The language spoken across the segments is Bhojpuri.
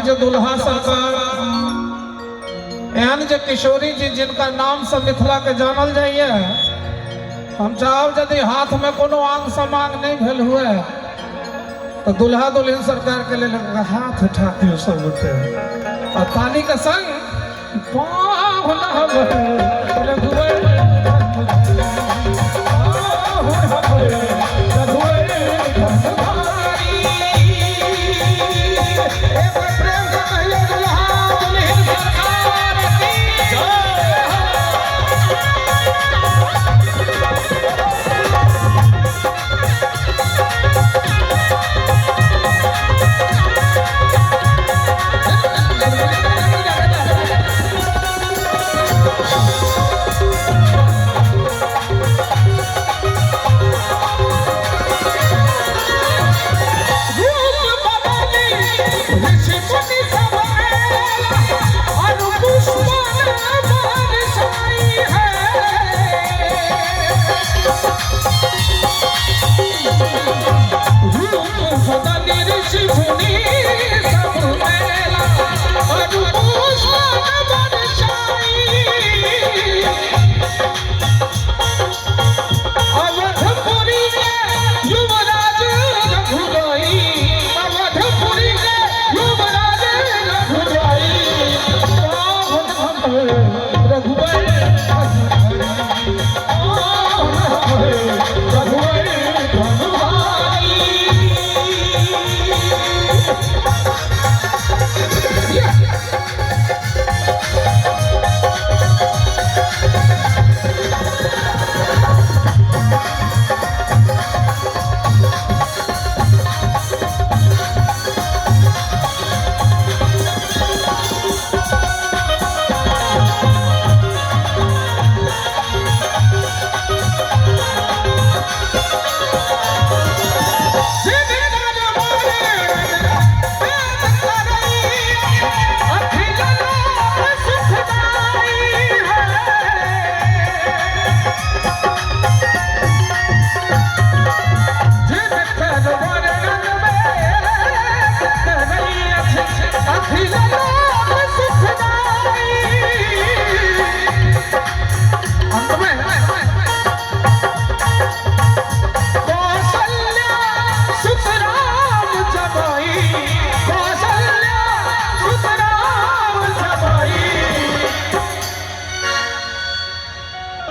जो दुल्हा सरकार एहन जो किशोरी जी जिनका नाम से मिथिला के जानल जाइए, हम चाहब यदि हाथ में कोनो आंग समांग नहीं भेल हुए तो दुल्हा दुल्हन सरकार के लिए हाथ उठा दियो सब उठे और ताली के संग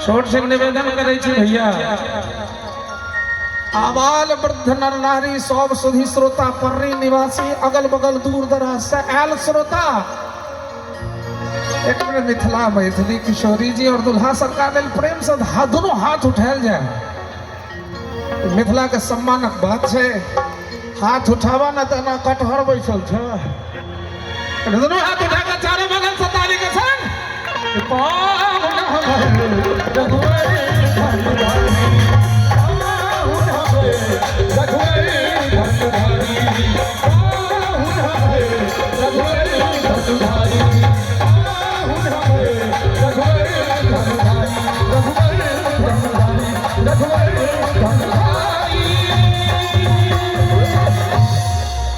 छोट से निवेदन करे भैया, आबाल वृद्ध नर नारी सब सुधी श्रोता पर्री निवासी अगल बगल दूर दराज से आयल श्रोता एक मिनट मिथिला मैथिली किशोरी जी और दुल्हा सरकार लेल प्रेम से दोनों हाथ उठायल जाए। मिथिला के सम्मानक बात है, हाथ उठावा ना तना कटहर बैठल छे, दोनों हाथ उठा के चारों बगल से ताली के संग रघुवर